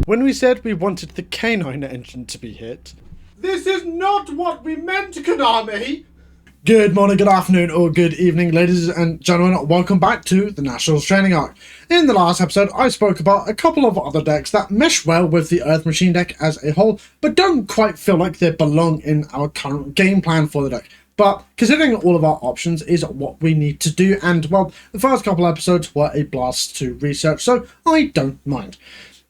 when we said we wanted the canine engine to be hit. This is not what we meant, Konami! Good morning, good afternoon, or good evening, ladies and gentlemen. Welcome back to the Nationals Training Arc. In the last episode, I spoke about a couple of other decks that mesh well with the Earth Machine deck as a whole, but don't quite feel like they belong in our current game plan for the deck. But considering all of our options is what we need to do, and well, the first couple episodes were a blast to research, so I don't mind.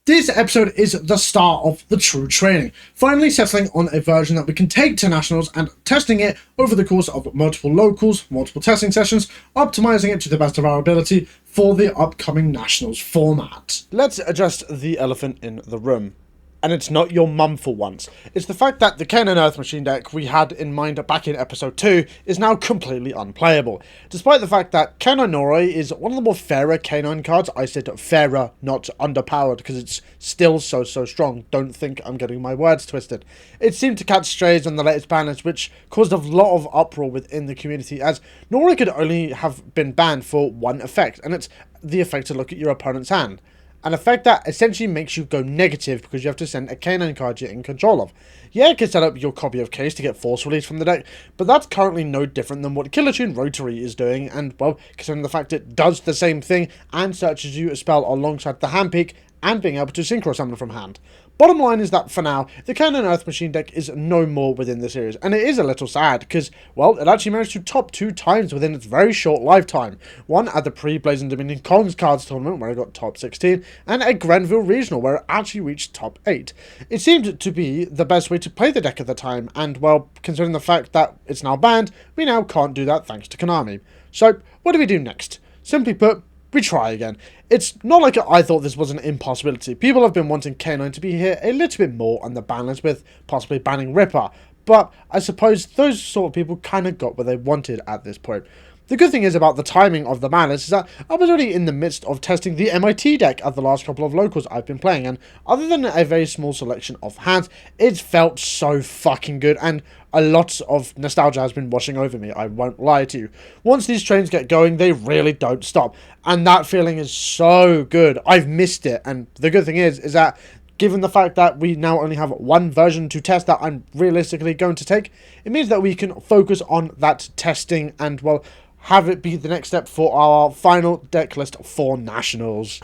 This episode is the start of the true training, finally settling on a version that we can take to Nationals and testing it over the course of multiple locals, multiple testing sessions, optimizing it to the best of our ability for the upcoming Nationals format. Let's address the elephant in the room. And it's not your mum for once. It's the fact that the Canine Earth Machine deck we had in mind back in episode 2 is now completely unplayable. Despite the fact that Canine Noroi is one of the more fairer canine cards. I said fairer, not underpowered, because it's still so strong. Don't think I'm getting my words twisted. It seemed to catch strays on the latest ban list, which caused a lot of uproar within the community, as Noroi could only have been banned for one effect, and it's the effect to look at your opponent's hand. An effect that essentially makes you go negative because you have to send a canine card you're in control of. Yeah, it can set up your copy of Case to get force release from the deck, but that's currently no different than what Killer Tune Rotary is doing, and well, considering the fact it does the same thing and searches you a spell alongside the hand peak and being able to synchro summon from hand. Bottom line is that for now, the Canine Earth Machine deck is no more within the series, and it is a little sad because, well, it actually managed to top 2 times within its very short lifetime. One at the pre-Blazing Dominion Cons Cards tournament where it got top 16, and at Grenville Regional where it actually reached top 8. It seemed to be the best way to play the deck at the time, and well, considering the fact that it's now banned, we now can't do that thanks to Konami. So, what do we do next? Simply put, we try again. It's not like I thought this was an impossibility. People have been wanting Canine to be here a little bit more on the ban list with possibly banning Ripper, but I suppose those sort of people kind of got what they wanted at this point. The good thing is about the timing of the ban list is that I was already in the midst of testing the MIT deck at the last couple of locals I've been playing, and other than a very small selection of hands, it felt so fucking good, and a lot of nostalgia has been washing over me, I won't lie to you. Once these trains get going, they really don't stop, and that feeling is so good. I've missed it, and the good thing is that given the fact that we now only have one version to test that I'm realistically going to take, it means that we can focus on that testing and, well, have it be the next step for our final deck list for Nationals.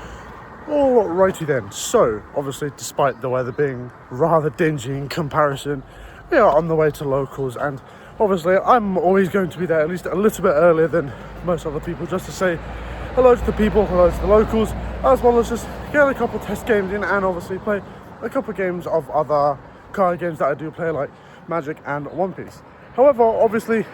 Alrighty then, so obviously despite the weather being rather dingy in comparison, we are on the way to locals, and obviously I'm always going to be there at least a little bit earlier than most other people just to say hello to the people, hello to the locals, as well as just get a couple test games in and obviously play a couple games of other card games that I do play, like Magic and One Piece. However, obviously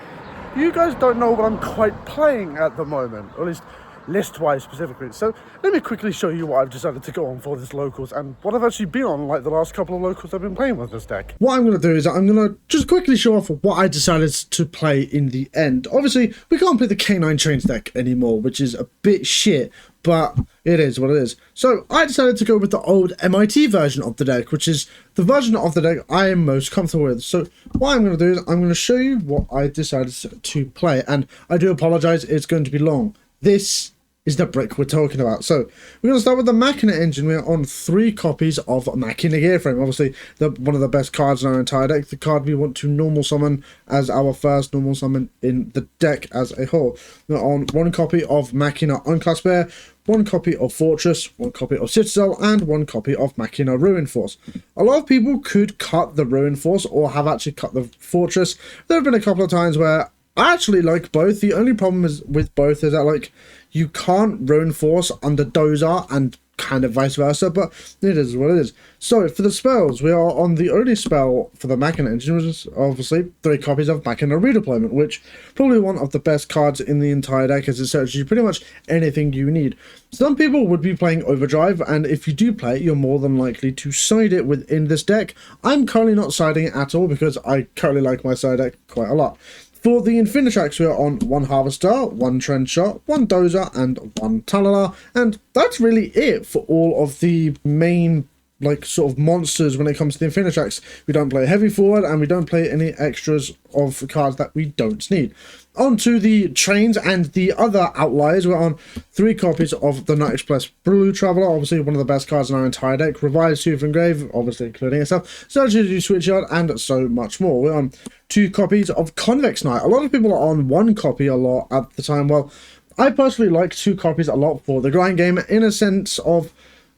you guys don't know what I'm quite playing at the moment, or at least list-wise specifically. So let me quickly show you what I've decided to go on for this locals and what I've actually been on like the last couple of locals I've been playing with this deck. What I'm going to do is I'm going to just quickly show off what I decided to play in the end. Obviously, we can't play the K9 Trains deck anymore, which is a bit shit, but it is what it is. So I decided to go with the old MIT version of the deck, which is the version of the deck I am most comfortable with. So what I'm going to do is I'm going to show you what I decided to play, and I do apologize, it's going to be long. This is the brick we're talking about. So we're going to start with the Machina engine. We're on 3 copies of Machina Gearframe. Obviously, one of the best cards in our entire deck. The card we want to normal summon as our first normal summon in the deck as a whole. We're on 1 copy of Machina Unclass Bear, 1 copy of Fortress, 1 copy of Citadel, and 1 copy of Machina Ruin Force. A lot of people could cut the Ruin Force or have actually cut the Fortress. There have been a couple of times where I actually like both. The only problem is with both is that, like, you can't Ruin Force under Dozer and kind of vice versa, but it is what it is. So for the spells, we are on the only spell for the Machina engine, which is obviously 3 copies of Machina Redeployment, which probably one of the best cards in the entire deck, as it searches you pretty much anything you need. Some people would be playing Overdrive, and if you do play it, you're more than likely to side it within this deck. I'm currently not siding it at all because I currently like my side deck quite a lot. For the Infinitrax, we are on 1 Harvester, 1 Trench Shot, 1 Dozer, and 1 Talala, and that's really it for all of the main like sort of monsters when it comes to the Infinitracks. We don't play heavy forward, and we don't play any extras of cards that we don't need. On to the trains and the other outliers. We're on 3 copies of the Night Express Blue Traveller, obviously one of the best cards in our entire deck. Revised Tooth and Grave, obviously including itself. Surgery Switchyard, and so much more. We're on 2 copies of Convex Knight. A lot of people are on 1 copy a lot at the time. Well, I personally like 2 copies a lot for the grind game, in a sense of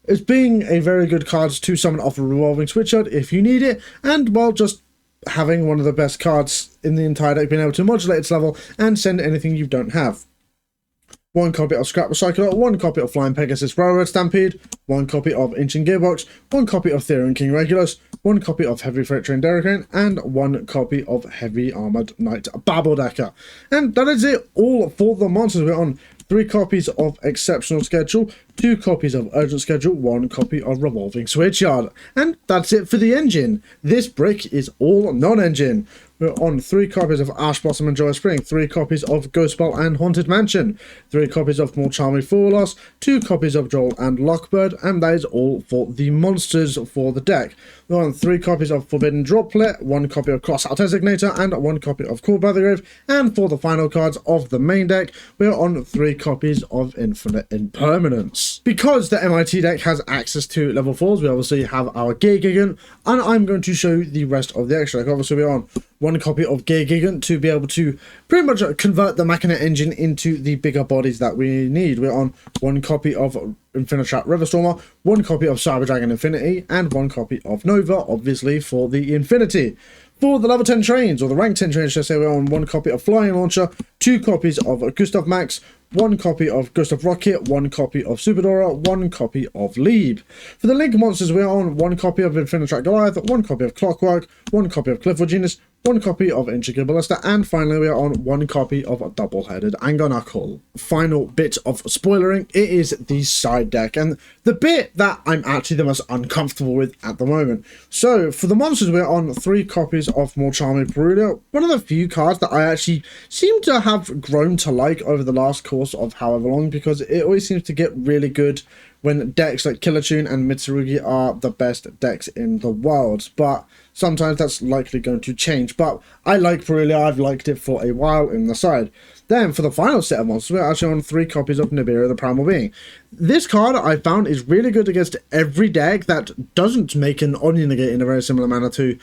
it's being a very good card to summon off a revolving switchyard if you need it, and well, just having one of the best cards in the entire deck, being able to modulate its level and send anything you don't have. 1 copy of Scrap Recycler, 1 copy of Flying Pegasus Railroad Stampede, 1 copy of Ancient Gearbox, 1 copy of Theron King Regulus, 1 copy of Heavy Freight Train Derricane, and 1 copy of Heavy Armored Knight Babbledecker. And that is it all for the monsters. We're on 3 copies of Exceptional Schedule, 2 copies of Urgent Schedule, 1 copy of Revolving Switchyard. And that's it for the engine. This brick is all non-engine. We're on 3 copies of Ash Blossom and Joy Spring, 3 copies of Ghost Bell and Haunted Mansion, 3 copies of More Charming Fool Loss, 2 copies of Joel and Lockbird, and that is all for the monsters for the deck. We're on 3 copies of Forbidden Droplet, 1 copy of Crossout Designator, and 1 copy of Call by the Grave, and for the final cards of the main deck, we're on 3 copies of Infinite Impermanence. Because the MIT deck has access to level 4s, we obviously have our Gear Gigant, and I'm going to show you the rest of the extra deck. Obviously, we're on 1 copy of Gear Gigant to be able to pretty much convert the Machina engine into the bigger bodies that we need. We're on 1 copy of Infinitrap Riverstormer, 1 copy of Cyber Dragon Infinity, and 1 copy of Nova, obviously for the Infinity. For the level 10 trains, or the rank 10 trains, should I say, we're on 1 copy of Flying Launcher, 2 copies of Gustav Max, 1 copy of Gustav Rocket, 1 copy of Superdora, 1 copy of Lieb. For the Link monsters, we're on 1 copy of Infinitrack Goliath, 1 copy of Clockwork, 1 copy of Clifford Genius, 1 copy of Ancient Ballista, and finally we are on 1 copy of Double-Headed Anger Knuckle. Final bit of spoilering, it is the side deck, and the bit that I'm actually the most uncomfortable with at the moment. So, for the monsters, we're on 3 copies of More Charming Perulia, one of the few cards that I actually seem to have grown to like over the last course of however long, because it always seems to get really good when decks like Killer Tune and Mitsurugi are the best decks in the world, but sometimes that's likely going to change. But I like Perulia, I've liked it for a while in the side. Then for the final set of monsters, we're actually on 3 copies of Nibiru the Primal Being. This card I found is really good against every deck that doesn't make an Oni Negate in a very similar manner to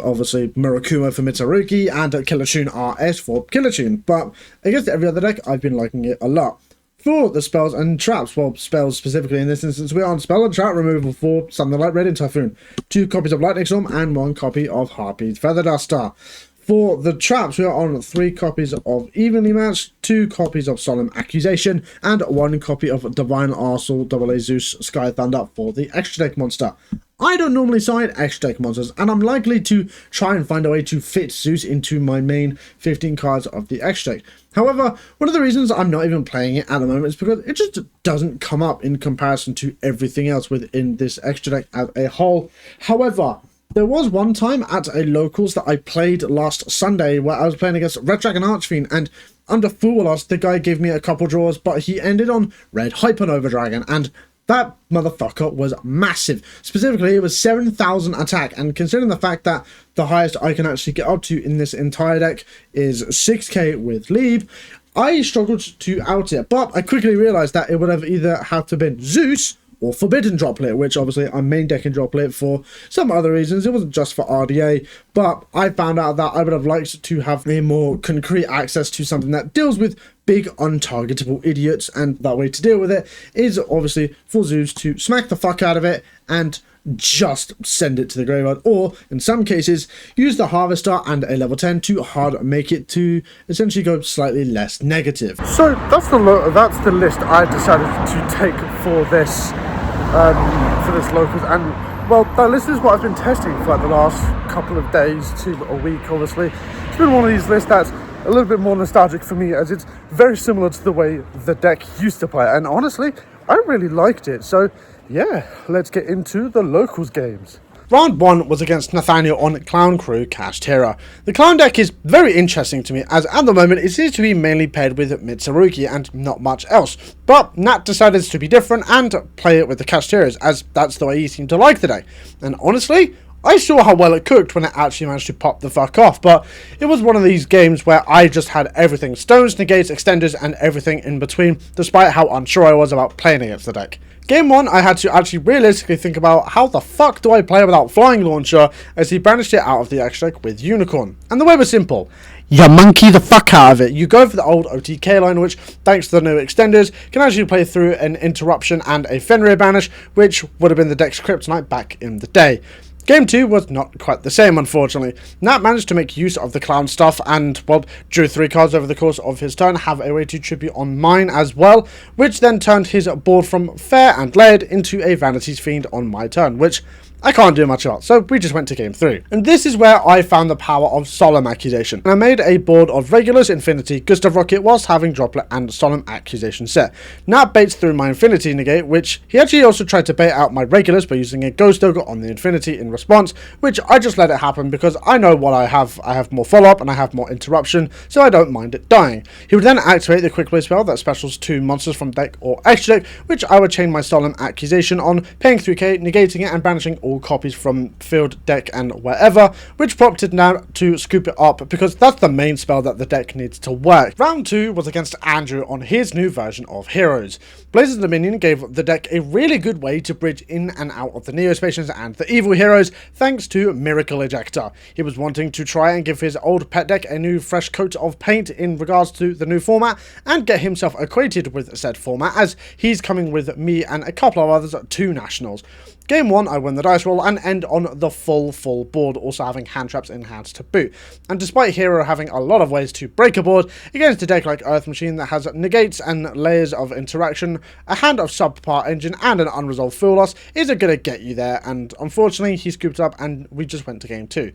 obviously Murakuma for Mitsurugi and Killer Tune RS for Killer Tune, but against every other deck I've been liking it a lot. For the spells and traps, well, spells specifically in this instance, we're on spell and trap removal for Something Like Red and Typhoon, 2 copies of Lightning Storm, and 1 copy of Harpy's Feather Duster. For the traps, we are on 3 copies of Evenly Matched, 2 copies of Solemn Accusation, and 1 copy of Divine Arsal AA Zeus Sky Thunder for the extra deck monster. I don't normally side extra deck monsters, and I'm likely to try and find a way to fit Zeus into my main 15 cards of the extra deck. However, one of the reasons I'm not even playing it at the moment is because it just doesn't come up in comparison to everything else within this extra deck as a whole. However, there was one time at a locals that I played last Sunday where I was playing against Red Dragon Archfiend, and under Fool Loss, the guy gave me a couple draws, but he ended on Red Hypernova Dragon, and that motherfucker was massive. Specifically, it was 7,000 attack, and considering the fact that the highest I can actually get up to in this entire deck is 6k with Lieb, I struggled to out it, but I quickly realised that it would have either had to have been Zeus or Forbidden Droplet, which obviously I'm main decking Droplet for some other reasons. It wasn't just for RDA, but I found out that I would have liked to have a more concrete access to something that deals with big untargetable idiots, and that way to deal with it is obviously for Zeus to smack the fuck out of it and just send it to the graveyard, or in some cases use the Harvester and a level 10 to hard make it to essentially go slightly less negative. So that's the list I decided to take for this locals, and well, that list is what I've been testing for like the last couple of days to a week. Obviously it's been one of these lists that's a little bit more nostalgic for me, as it's very similar to the way the deck used to play, and honestly I really liked it. So yeah, let's get into the locals games. Round 1 was against Nathaniel on Clown Crew Cached Hero. The Clown deck is very interesting to me, as at the moment it seems to be mainly paired with Mitsurugi and not much else, but Nat decided to be different and play it with the Cached Heroes, as that's the way he seemed to like the deck. And honestly, I saw how well it cooked when it actually managed to pop the fuck off, but it was one of these games where I just had everything: stones, negates, extenders, and everything in between, despite how unsure I was about playing against the deck. Game 1, I had to actually realistically think about how the fuck do I play without Flying Launcher, as he brandished it out of the extra deck with Unicorn. And the way was simple: you monkey the fuck out of it. You go for the old OTK line, which, thanks to the new extenders, can actually play through an Interruption and a Fenrir Banish, which would have been the deck's Kryptonite back in the day. Game 2 was not quite the same, unfortunately. Nat managed to make use of the clown stuff and, well, drew 3 cards over the course of his turn, have a way to tribute on mine as well, which then turned his board from fair and layered into a Vanity's Fiend on my turn, which I can't do much about, so we just went to game 3. And this is where I found the power of Solemn Accusation. And I made a board of Regulars, Infinity, Gustav Rocket, whilst having Droplet and Solemn Accusation set. Nat baits through my Infinity negate, which he actually also tried to bait out my Regulars by using a Ghost Ogre on the Infinity in response, which I just let it happen because I know what I have. I have more follow-up and I have more interruption, so I don't mind it dying. He would then activate the Quick Play spell that specials 2 monsters from deck or extra deck, which I would chain my Solemn Accusation on, paying 3k, negating it and banishing all copies from field, deck, and wherever, which prompted Nat to scoop it up because that's the main spell that the deck needs to work. Round 2 was against Andrew on his new version of Heroes. Blazes Dominion gave the deck a really good way to bridge in and out of the Neospacians and the Evil Heroes thanks to Miracle Ejector. He was wanting to try and give his old pet deck a new fresh coat of paint in regards to the new format and get himself acquainted with said format, as he's coming with me and a couple of others to Nationals. Game 1, I win the dice roll and end on the full board, also having hand traps in hands to boot. And despite Hero having a lot of ways to break a board, against a deck like Earth Machine that has negates and layers of interaction, a hand of subpar engine and an unresolved fuel loss isn't going to get you there, and unfortunately he scooped up and we just went to game 2.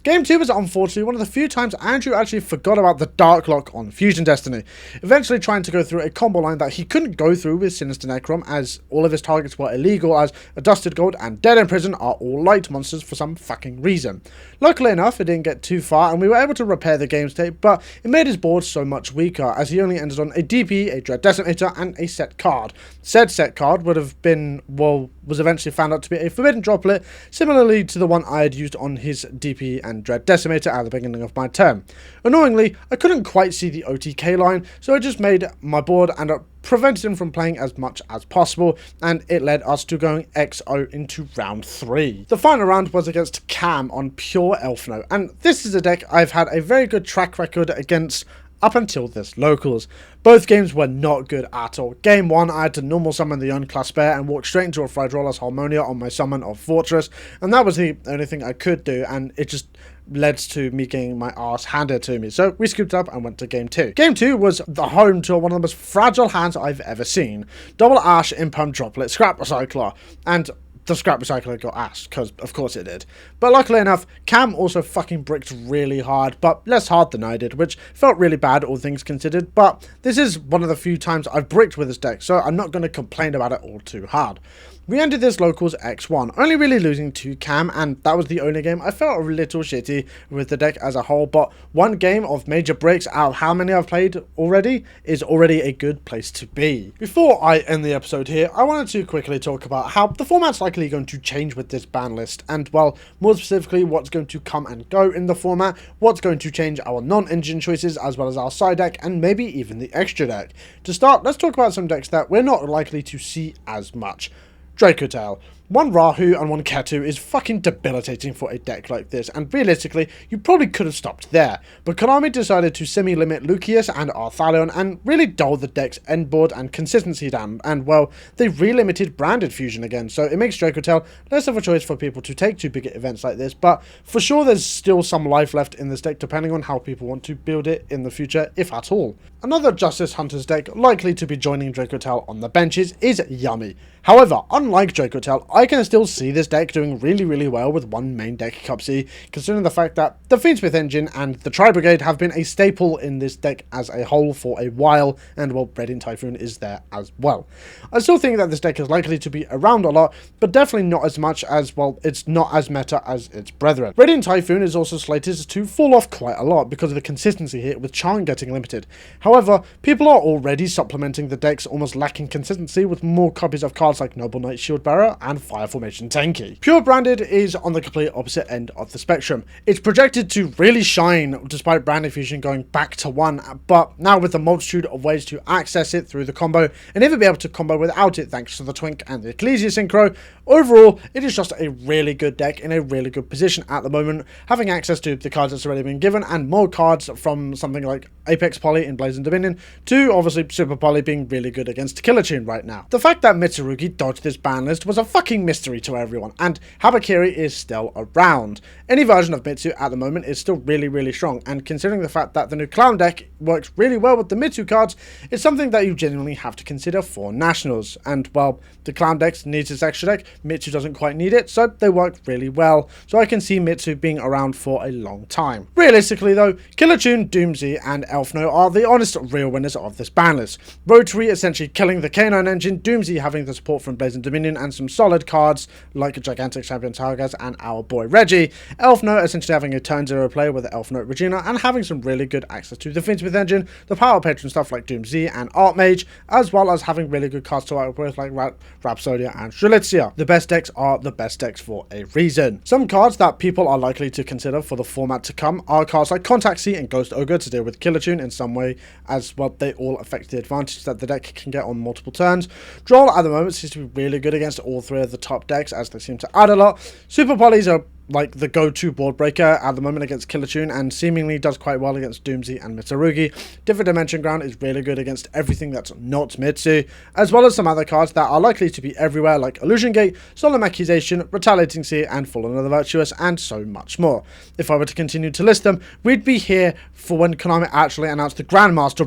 Game 2 was unfortunately one of the few times Andrew actually forgot about the Dark Lock on Fusion Destiny, eventually trying to go through a combo line that he couldn't go through with Sinister Necrom, as all of his targets were illegal, as a Dusted Gold and Dead in Prison are all light monsters for some fucking reason. Luckily enough, it didn't get too far and we were able to repair the game state, but it made his board so much weaker, as he only ended on a DP, a Dread Decimator, and a set card. Said set card would have been, well, was eventually found out to be a Forbidden Droplet, similarly to the one I had used on his DP and Dread Decimator at the beginning of my turn. Annoyingly, I couldn't quite see the OTK line, so I just made my board and prevented him from playing as much as possible, and it led us to going XO into round 3. The final round was against Cam on Pure Elfno, and this is a deck I've had a very good track record against up until this locals. Both games were not good at all. Game 1, I had to normal summon the unclassed bear and walk straight into a Fried Roller's Harmonia on my summon of Fortress, and that was the only thing I could do, and it just led to me getting my ass handed to me. So we scooped up and went to game 2. Game 2 was the home to one of the most fragile hands I've ever seen. Double Ash, Imperm Droplet, Scrap Recycler, and the Scrap Recycler got asked, because of course it did. But luckily enough, Cam also fucking bricked really hard, but less hard than I did, which felt really bad, all things considered. But this is one of the few times I've bricked with this deck, so I'm not going to complain about it all too hard. We ended this locals X1, only really losing to Cam, and that was the only game. I felt a little shitty with the deck as a whole, but one game of major breaks out of how many I've played already is already a good place to be. Before I end the episode here, I wanted to quickly talk about how the format's likely going to change with this ban list, and well, more specifically what's going to come and go in the format, what's going to change our non-engine choices as well as our side deck, and maybe even the extra deck. To start, let's talk about some decks that we're not likely to see as much. Dracotail. One Rahu and one Ketu is fucking debilitating for a deck like this, and realistically, you probably could have stopped there, but Konami decided to semi-limit Lucius and Arthalion and really dull the deck's endboard and consistency down, and well, they re-limited branded fusion again, so it makes Dracotail less of a choice for people to take to big events like this, but for sure there's still some life left in this deck depending on how people want to build it in the future, if at all. Another Justice Hunters deck likely to be joining Dracotail on the benches is Yummy. However, unlike Dracotail, I can still see this deck doing really well with one main deck Cup C, considering the fact that the Fiendsmith engine and the Tri-Brigade have been a staple in this deck as a whole for a while, and well, Radiant Typhoon is there as well. I still think that this deck is likely to be around a lot, but definitely not as much as, well, it's not as meta as its brethren. Radiant Typhoon is also slated to fall off quite a lot because of the consistency here with Charm getting limited. However, people are already supplementing the decks almost lacking consistency with more copies of cards like Noble Knight Shield Bearer and Fire Formation Tenki. Pure Branded is on the complete opposite end of the spectrum. It's projected to really shine despite Branded Fusion going back to 1, but now with the multitude of ways to access it through the combo and even be able to combo without it thanks to the Twink and the Ecclesia Synchro, overall it is just a really good deck in a really good position at the moment, having access to the cards that's already been given and more cards from something like Apex Poly in Blazing Dominion to obviously Super Poly being really good against Killer Tune right now. The fact that Mitsurugi dodged this ban list was a fucking mystery to everyone, and Habakiri is still around. Any version of Mitsu at the moment is still really strong, and considering the fact that the new Clown deck works really well with the Mitsu cards, it's something that you genuinely have to consider for Nationals. And well, the Clown deck needs its extra deck, Mitsu doesn't quite need it, so they work really well. So I can see Mitsu being around for a long time. Realistically though, Killer Tune, Doomsy and Elfno are the honest real winners of this ban list. Rotary essentially killing the K9 engine, Doomsy having the support from Blazing Dominion and some solid cards like Gigantic Champion Targas and our boy Reggie. Elfno essentially having a turn 0 play with the Elfno Regina and having some really good access to the Fiendsmith engine, the power patron stuff like Doomsy and Archmage, as well as having really good cards to work with like Rhapsodia and Strelitzia. The best decks are the best decks for a reason. Some cards that people are likely to consider for the format to come are cards like Contact C and Ghost Ogre to deal with Killer Tune in some way, as well they all affect the advantage that the deck can get on multiple turns. Droll at the moment seems to be really good against all three of the top decks as they seem to add a lot. Super Polys are like the go-to board breaker at the moment against Killer Tune and seemingly does quite well against Doomsy and Mitsurugi. Different Dimension Ground is really good against everything that's not Mitsu, as well as some other cards that are likely to be everywhere like Illusion Gate, Solemn Accusation, Retaliating Sea and Fallen of the Virtuous, and so much more. If I were to continue to list them, we'd be here for when Konami actually announced the Grandmaster.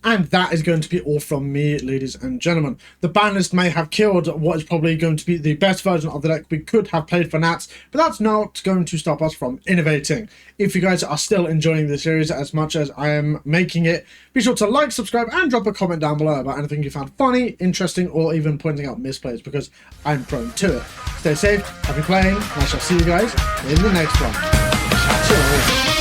And that is going to be all from me, ladies and gentlemen. The ban list may have killed what is probably going to be the best version of the deck we could have played for Nats, but that's not going to stop us from innovating. If you guys are still enjoying the series as much as I am making it, be sure to like, subscribe, and drop a comment down below about anything you found funny, interesting, or even pointing out misplays, because I'm prone to it. Stay safe, happy playing, and I shall see you guys in the next one. Catch you later.